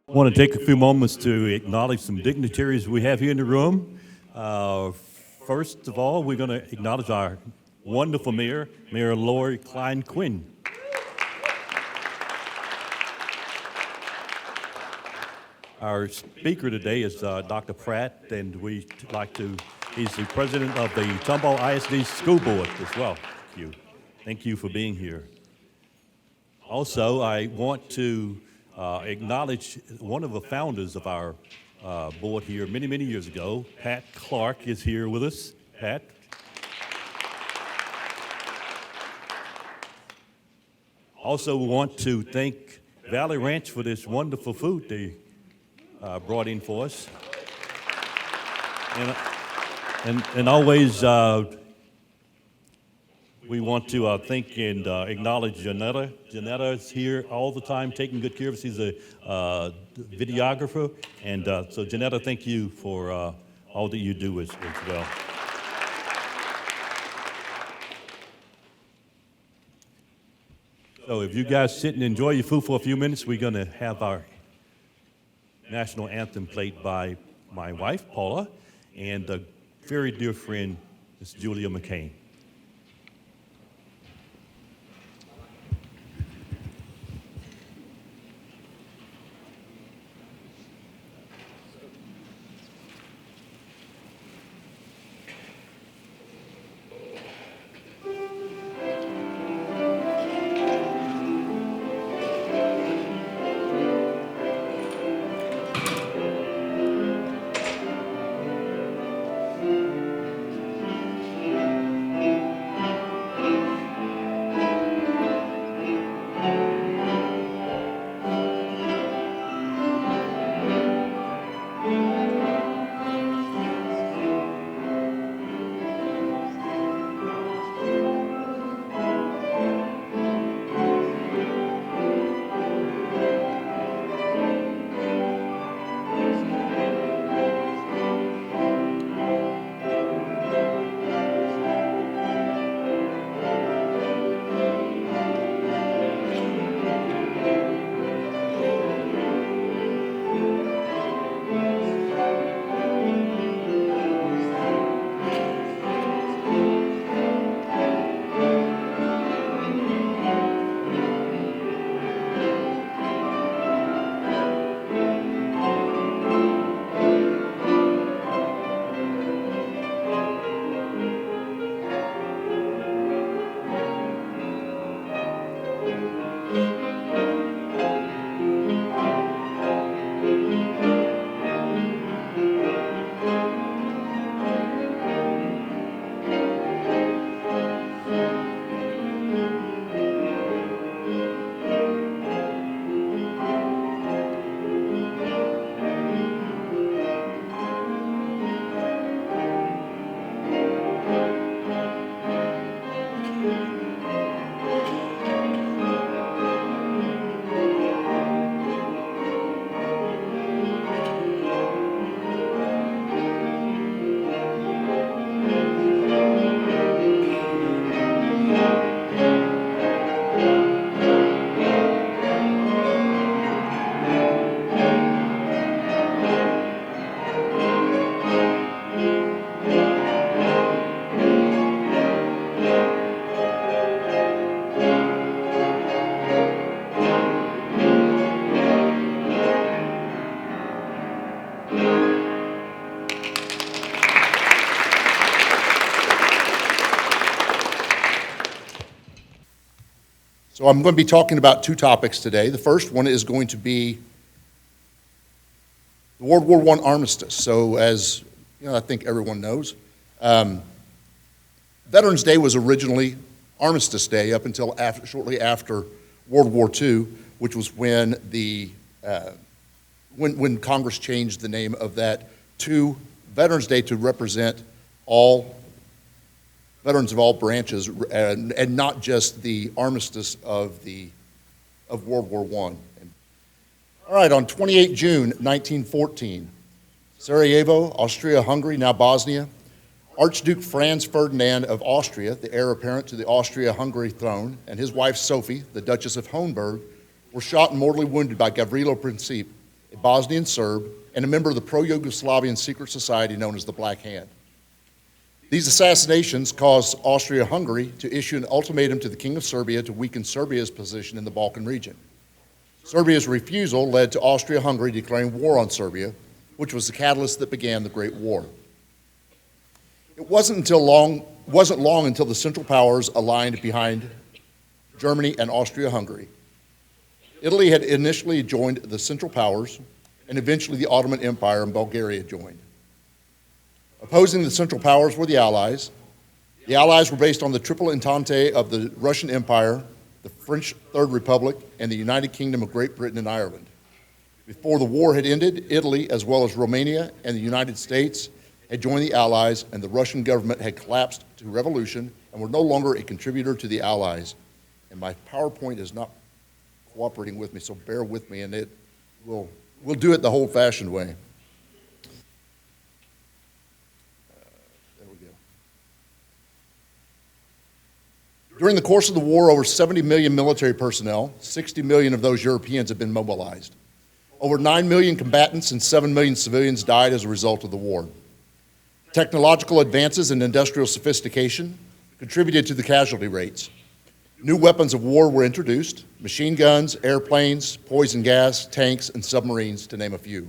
I want to take a few moments to acknowledge some dignitaries we have here in the room. First of all, we're going to acknowledge our wonderful mayor, Mayor Lori Klein Quinn. Our speaker today is Dr. Pratt, and he's the president of the Tomball ISD School Board as well. Thank you. Thank you for being here. Also, I want to acknowledge one of the founders of our board here many, many years ago. Pat Clark is here with us. Pat. Also, we want to thank Valley Ranch for this wonderful food they brought in for us. And always we want to thank and acknowledge Janetta. Janetta is here all the time, taking good care of us. She's a videographer. And so, Janetta, thank you for all that you do as well. So if you guys sit and enjoy your food for a few minutes, we're going to have our national anthem played by my wife, Paula, and a very dear friend, Miss Julia McCain. So I'm going to be talking about two topics today. The first one is going to be the World War I armistice. So as I think everyone knows, Veterans Day was originally Armistice Day up until shortly after World War II, which was when when Congress changed the name of that to Veterans Day to represent all veterans of all branches, and not just the armistice of World War I. All right, on 28 June 1914, Sarajevo, Austria-Hungary, now Bosnia, Archduke Franz Ferdinand of Austria, the heir apparent to the Austria-Hungary throne, and his wife Sophie, the Duchess of Hohenberg, were shot and mortally wounded by Gavrilo Princip a Bosnian Serb, and a member of the pro-Yugoslavian secret society known as the Black Hand. These assassinations caused Austria-Hungary to issue an ultimatum to the King of Serbia to weaken Serbia's position in the Balkan region. Serbia's refusal led to Austria-Hungary declaring war on Serbia, which was the catalyst that began the Great War. It wasn't long until the Central Powers aligned behind Germany and Austria-Hungary. Italy had initially joined the Central Powers, and eventually the Ottoman Empire and Bulgaria joined. Opposing the Central Powers were the Allies. The Allies were based on the Triple Entente of the Russian Empire, the French Third Republic, and the United Kingdom of Great Britain and Ireland. Before the war had ended, Italy, as well as Romania and the United States, had joined the Allies, and the Russian government had collapsed to revolution and were no longer a contributor to the Allies. And my PowerPoint is not cooperating with me, so bear with me, and we'll do it the old-fashioned way. During the course of the war, over 70 million military personnel, 60 million of those Europeans, have been mobilized. Over 9 million combatants and 7 million civilians died as a result of the war. Technological advances in industrial sophistication contributed to the casualty rates. New weapons of war were introduced: machine guns, airplanes, poison gas, tanks, and submarines, to name a few.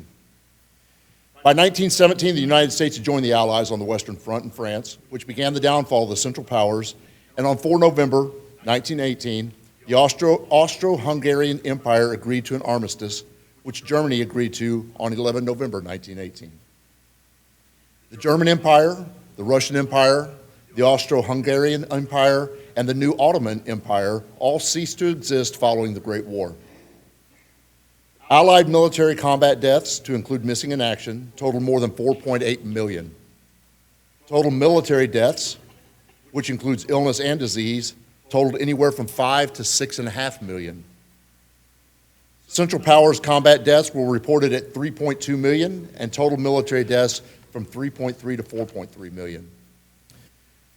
By 1917, the United States had joined the Allies on the Western Front in France, which began the downfall of the Central Powers. And on 4 November 1918, the Austro-Hungarian Empire agreed to an armistice, which Germany agreed to on 11 November 1918. The German Empire, the Russian Empire, the Austro-Hungarian Empire, and the new Ottoman Empire all ceased to exist following the Great War. Allied military combat deaths, to include missing in action, totaled more than 4.8 million. Total military deaths, which includes illness and disease, totaled anywhere from 5 to 6.5 million. Central Powers combat deaths were reported at 3.2 million, and total military deaths from 3.3 to 4.3 million.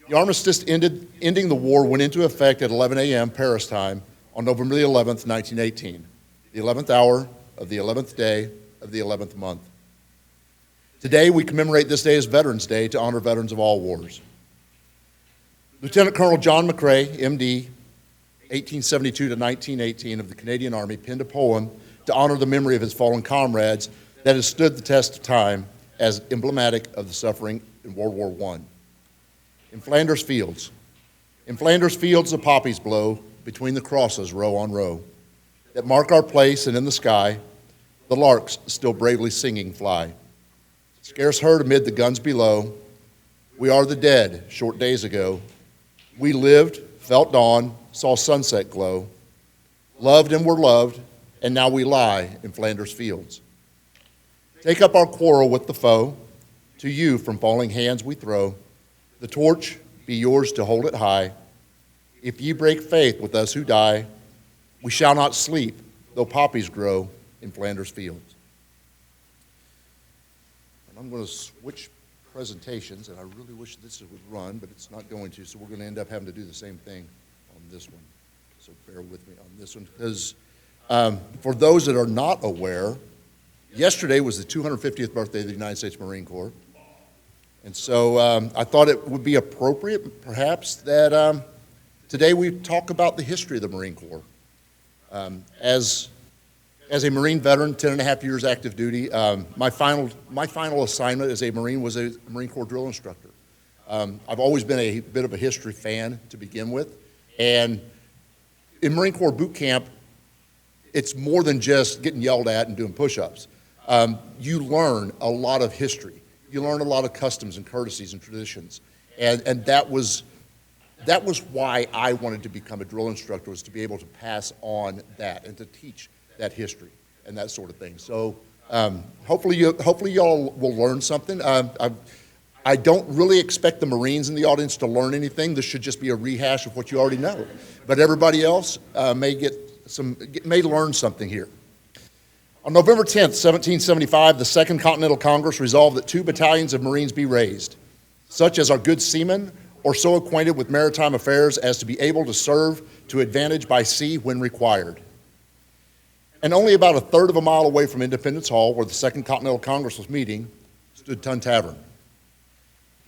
The armistice ending the war went into effect at 11 a.m. Paris time on November the 11th, 1918, the 11th hour of the 11th day of the 11th month. Today, we commemorate this day as Veterans Day to honor veterans of all wars. Lieutenant Colonel John McCrae, MD, 1872 to 1918, of the Canadian Army, penned a poem to honor the memory of his fallen comrades that has stood the test of time as emblematic of the suffering in World War I. In Flanders fields, the poppies blow, between the crosses, row on row, that mark our place, and in the sky, the larks still bravely singing fly. Scarce heard amid the guns below, we are the dead, short days ago. We lived, felt dawn, saw sunset glow, loved and were loved, and now we lie in Flanders fields. Take up our quarrel with the foe, to you from falling hands we throw. The torch be yours to hold it high. If ye break faith with us who die, we shall not sleep, though poppies grow in Flanders fields. And I'm going to switch presentations, and I really wish this would run, but it's not going to, so we're going to end up having to do the same thing on this one. So bear with me on this one, because for those that are not aware, yesterday was the 250th birthday of the United States Marine Corps. And so I thought it would be appropriate, perhaps, that today we talk about the history of the Marine Corps. As a Marine veteran, 10 and a half years active duty, my final assignment as a Marine was a Marine Corps drill instructor. I've always been a bit of a history fan to begin with, and in Marine Corps boot camp, it's more than just getting yelled at and doing push-ups. You learn a lot of history. You learn a lot of customs and courtesies and traditions, and that was why I wanted to become a drill instructor, was to be able to pass on that and to teach that history and that sort of thing. So hopefully y'all will learn something. I don't really expect the Marines in the audience to learn anything. This should just be a rehash of what you already know. But everybody else may learn something here. On November 10th, 1775, the Second Continental Congress resolved that 2 battalions of Marines be raised, such as are good seamen or so acquainted with maritime affairs as to be able to serve to advantage by sea when required. And only about a third of a mile away from Independence Hall, where the Second Continental Congress was meeting, stood Tun Tavern.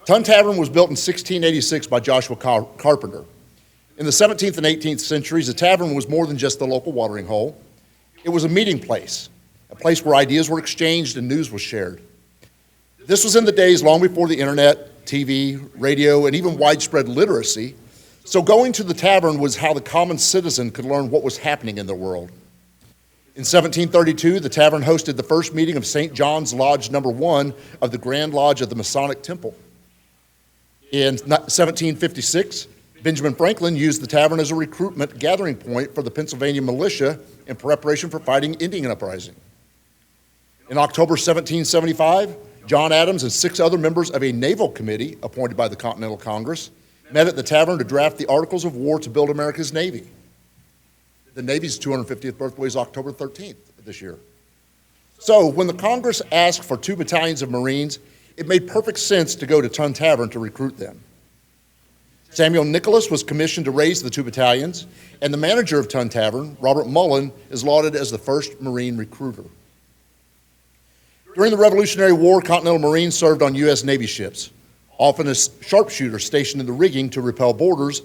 Tun Tavern was built in 1686 by Joshua Carpenter. In the 17th and 18th centuries, the tavern was more than just the local watering hole. It was a meeting place, a place where ideas were exchanged and news was shared. This was in the days long before the internet, TV, radio, and even widespread literacy, so going to the tavern was how the common citizen could learn what was happening in the world. In 1732, the tavern hosted the first meeting of St. John's Lodge No. 1 of the Grand Lodge of the Masonic Temple. In 1756, Benjamin Franklin used the tavern as a recruitment gathering point for the Pennsylvania militia in preparation for fighting Indian uprising. In October 1775, John Adams and 6 other members of a naval committee appointed by the Continental Congress met at the tavern to draft the Articles of War to build America's Navy. The Navy's 250th birthday is October 13th this year. So when the Congress asked for 2 battalions of Marines, it made perfect sense to go to Tun Tavern to recruit them. Samuel Nicholas was commissioned to raise the 2 battalions, and the manager of Tun Tavern, Robert Mullen, is lauded as the first Marine recruiter. During the Revolutionary War, Continental Marines served on U.S. Navy ships, often as sharpshooters stationed in the rigging to repel boarders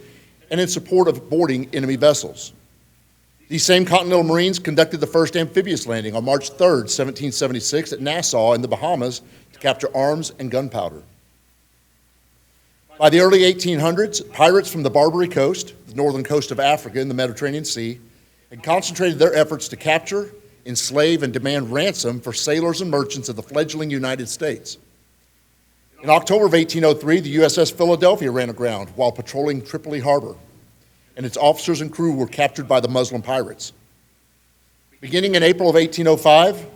and in support of boarding enemy vessels. These same Continental Marines conducted the first amphibious landing on March 3, 1776 at Nassau in the Bahamas to capture arms and gunpowder. By the early 1800s, pirates from the Barbary Coast, the northern coast of Africa in the Mediterranean Sea, had concentrated their efforts to capture, enslave, and demand ransom for sailors and merchants of the fledgling United States. In October of 1803, the USS Philadelphia ran aground while patrolling Tripoli Harbor, and its officers and crew were captured by the Muslim pirates. Beginning in April of 1805,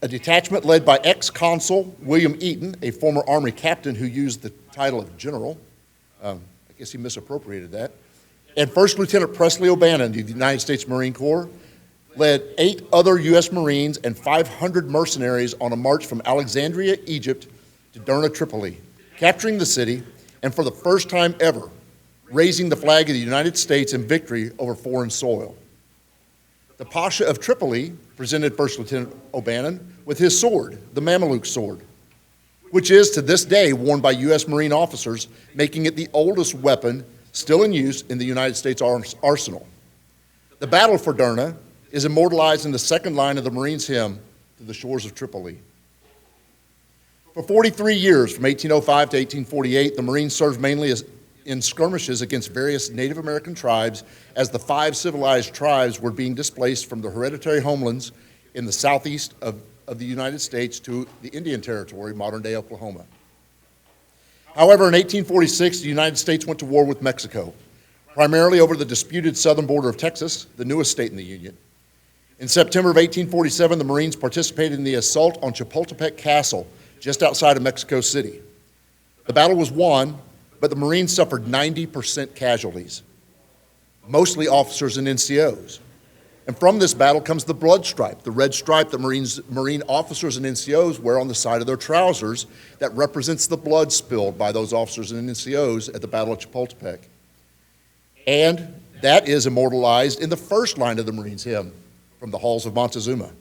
a detachment led by ex-consul William Eaton, a former Army captain who used the title of general, I guess he misappropriated that, and First Lieutenant Presley O'Bannon of the United States Marine Corps led 8 other U.S. Marines and 500 mercenaries on a march from Alexandria, Egypt to Derna, Tripoli, capturing the city and for the first time ever, raising the flag of the United States in victory over foreign soil. The Pasha of Tripoli presented First Lieutenant O'Bannon with his sword, the Mameluke sword, which is to this day worn by U.S. Marine officers, making it the oldest weapon still in use in the United States arsenal. The battle for Derna is immortalized in the second line of the Marines' hymn, "To the Shores of Tripoli." For 43 years, from 1805 to 1848, the Marines served mainly in skirmishes against various Native American tribes as the 5 civilized tribes were being displaced from their hereditary homelands in the southeast of the United States to the Indian Territory, modern-day Oklahoma. However, in 1846, the United States went to war with Mexico, primarily over the disputed southern border of Texas, the newest state in the Union. In September of 1847, the Marines participated in the assault on Chapultepec Castle, just outside of Mexico City. The battle was won, but the Marines suffered 90% casualties, mostly officers and NCOs. And from this battle comes the blood stripe, the red stripe that Marine officers and NCOs wear on the side of their trousers that represents the blood spilled by those officers and NCOs at the Battle of Chapultepec. And that is immortalized in the first line of the Marines' hymn, "From the Halls of Montezuma."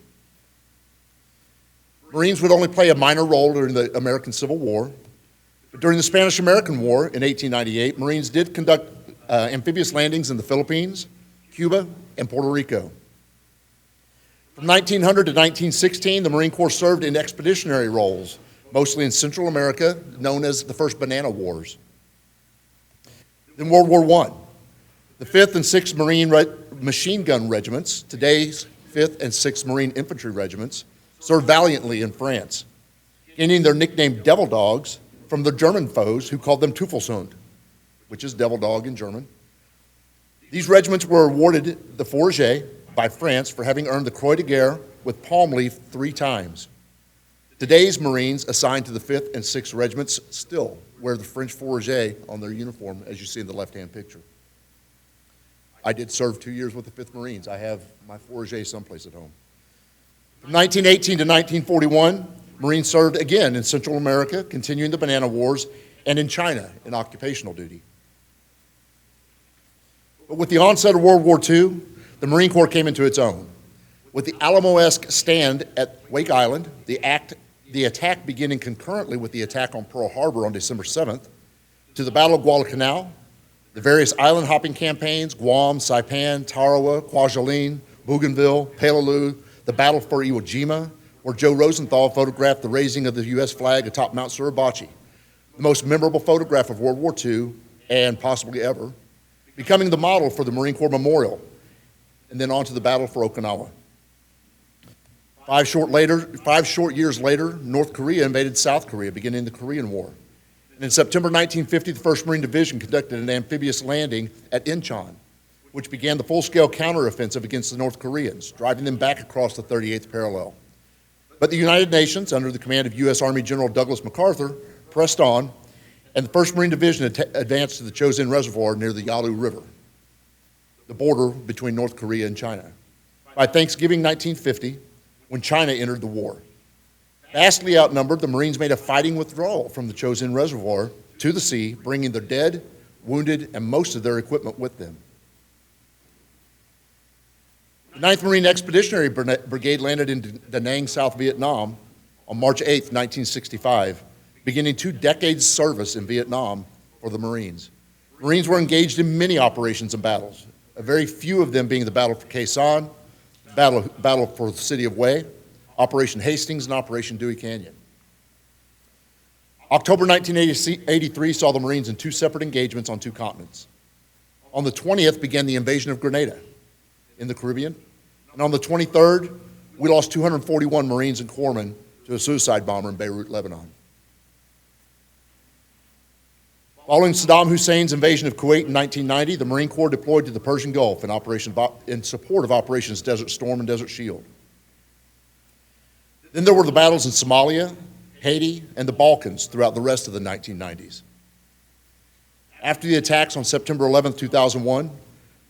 Marines would only play a minor role during the American Civil War. But during the Spanish-American War in 1898, Marines did conduct amphibious landings in the Philippines, Cuba, and Puerto Rico. From 1900 to 1916, the Marine Corps served in expeditionary roles, mostly in Central America, known as the First Banana Wars. Then World War I. The 5th and 6th Marine Machine Gun Regiments, today's 5th and 6th Marine Infantry Regiments, served valiantly in France, gaining their nickname Devil Dogs from their German foes who called them Teufelshund, which is devil dog in German. These regiments were awarded the Fourragère by France for having earned the Croix de Guerre with palm leaf 3 times. Today's Marines assigned to the 5th and 6th Regiments still wear the French Fourragère on their uniform, as you see in the left-hand picture. I did serve 2 years with the 5th Marines. I have my Fourragère someplace at home. From 1918 to 1941, Marines served again in Central America, continuing the Banana Wars, and in China in occupational duty. But with the onset of World War II, the Marine Corps came into its own. With the Alamo-esque stand at Wake Island, the attack beginning concurrently with the attack on Pearl Harbor on December 7th, to the Battle of Guadalcanal, the various island hopping campaigns, Guam, Saipan, Tarawa, Kwajalein, Bougainville, Peleliu, the battle for Iwo Jima, where Joe Rosenthal photographed the raising of the U.S. flag atop Mount Suribachi, the most memorable photograph of World War II and possibly ever, becoming the model for the Marine Corps Memorial, and then on to the battle for Okinawa. 5 short years later, North Korea invaded South Korea, beginning the Korean War. And in September 1950, the 1st Marine Division conducted an amphibious landing at Incheon, which began the full-scale counteroffensive against the North Koreans, driving them back across the 38th parallel. But the United Nations, under the command of U.S. Army General Douglas MacArthur, pressed on, and the 1st Marine Division advanced to the Chosin Reservoir near the Yalu River, the border between North Korea and China. By Thanksgiving 1950, when China entered the war. Vastly outnumbered, the Marines made a fighting withdrawal from the Chosin Reservoir to the sea, bringing their dead, wounded, and most of their equipment with them. The 9th Marine Expeditionary Brigade landed in Da Nang, South Vietnam on March 8, 1965, beginning 2 decades' service in Vietnam for the Marines. Marines were engaged in many operations and battles, a very few of them being the Battle for Khe Sanh, Battle for the City of Hue, Operation Hastings, and Operation Dewey Canyon. October 1983 saw the Marines in 2 separate engagements on 2 continents. On the 20th began the invasion of Grenada in the Caribbean, and on the 23rd, we lost 241 Marines and corpsmen to a suicide bomber in Beirut, Lebanon. Following Saddam Hussein's invasion of Kuwait in 1990, the Marine Corps deployed to the Persian Gulf in support of Operations Desert Storm and Desert Shield. Then there were the battles in Somalia, Haiti, and the Balkans throughout the rest of the 1990s. After the attacks on September 11, 2001,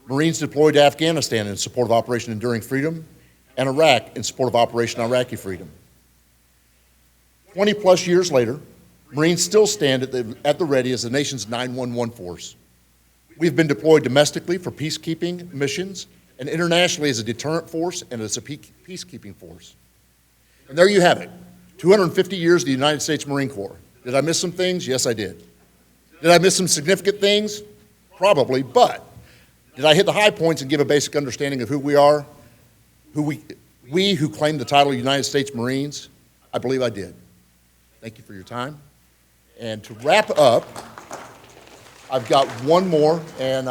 Marines deployed to Afghanistan in support of Operation Enduring Freedom and Iraq in support of Operation Iraqi Freedom. 20-plus years later, Marines still stand at the ready as the nation's 911 force. We've been deployed domestically for peacekeeping missions and internationally as a deterrent force and as a peacekeeping force. And there you have it, 250 years of the United States Marine Corps. Did I miss some things? Yes, I did. Did I miss some significant things? Probably, but did I hit the high points and give a basic understanding of who we are, we who claim the title United States Marines? I believe I did. Thank you for your time. And to wrap up, I've got one more, and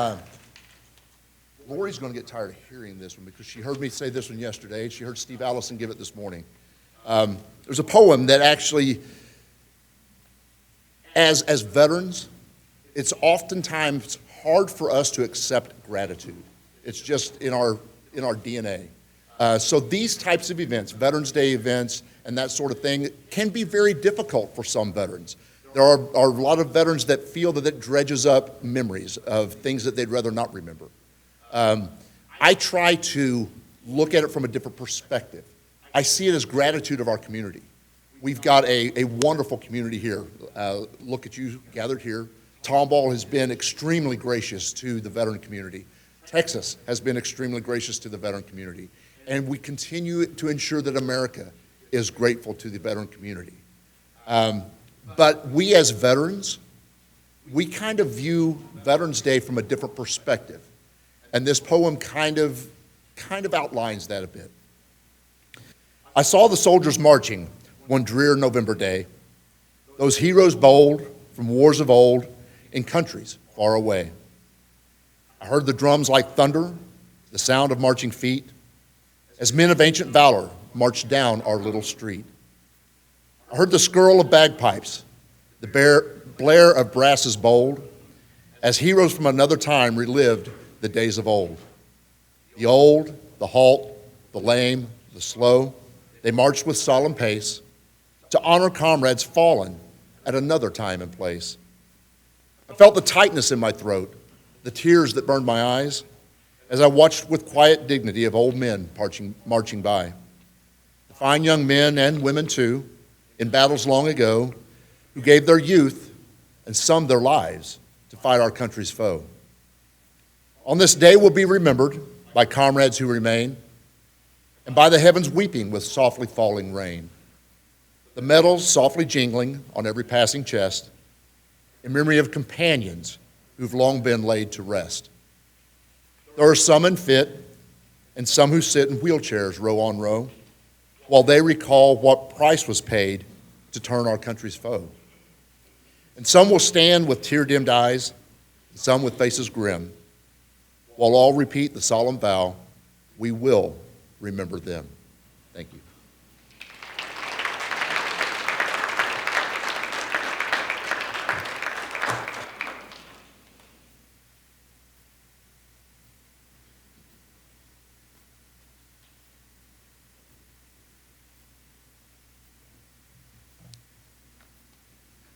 Lori's going to get tired of hearing this one because she heard me say this one yesterday, and she heard Steve Allison give it this morning. There's a poem that actually, as veterans, it's oftentimes hard for us to accept gratitude. It's just in our DNA. So these types of events, Veterans Day events, and that sort of thing, can be very difficult for some veterans. There are a lot of veterans that feel that it dredges up memories of things that they'd rather not remember. I try to look at it from a different perspective. I see it as gratitude of our community. We've got a wonderful community here. Look at you gathered here. Tomball has been extremely gracious to the veteran community. Texas has been extremely gracious to the veteran community. And we continue to ensure that America is grateful to the veteran community. But we as veterans, we kind of view Veterans Day from a different perspective. And this poem kind of outlines that a bit. I saw the soldiers marching one drear November day, those heroes bold from wars of old in countries far away. I heard the drums like thunder, the sound of marching feet, as men of ancient valor marched down our little street. I heard the skirl of bagpipes, the blare of brasses bold, as heroes from another time relived the days of old. The old, the halt, the lame, the slow, they marched with solemn pace to honor comrades fallen at another time and place. I felt the tightness in my throat, the tears that burned my eyes, as I watched with quiet dignity of old men marching by. The fine young men and women too, in battles long ago, who gave their youth and some their lives to fight our country's foe. On this day will be remembered by comrades who remain, and by the heavens weeping with softly falling rain. The medals softly jingling on every passing chest, in memory of companions who've long been laid to rest. There are some unfit, and some who sit in wheelchairs row on row, while they recall what price was paid to turn our country's foe. And some will stand with tear-dimmed eyes, and some with faces grim, while all repeat the solemn vow, we will remember them. Thank you.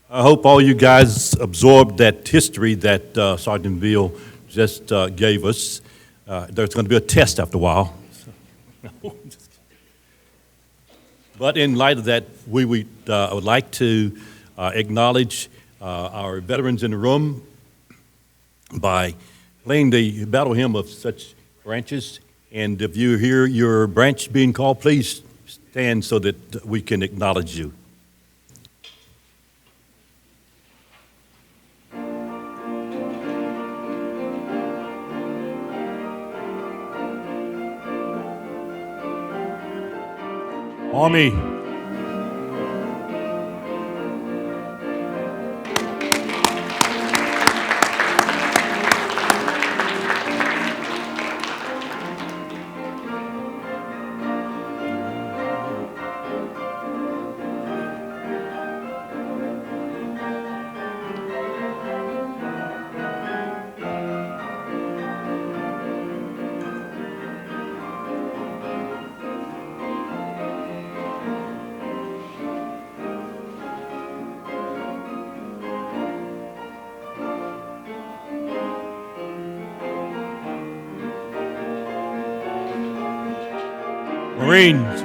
I hope all you guys absorbed that history that Sergeant Beihl just gave us. There's going to be a test after a while. But in light of that, we would like to acknowledge our veterans in the room by playing the battle hymn of such branches. And if you hear your branch being called, please stand so that we can acknowledge you. Army. Marines.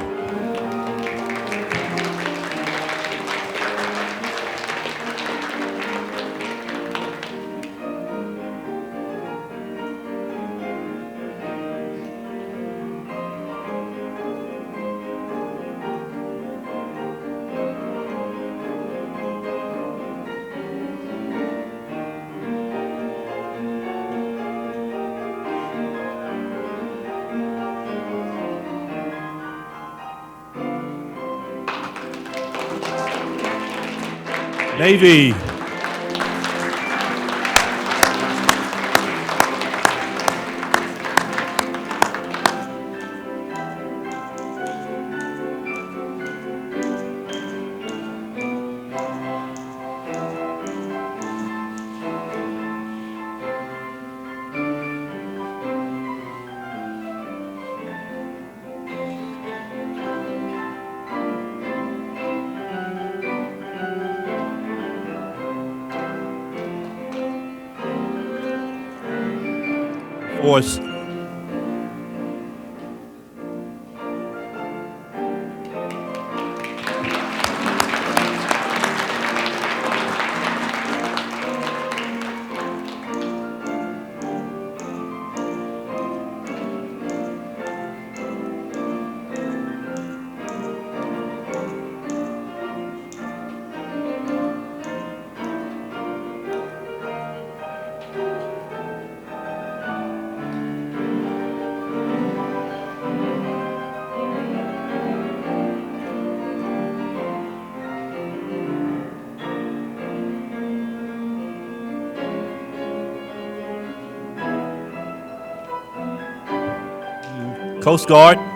Navy. Force. Coast Guard.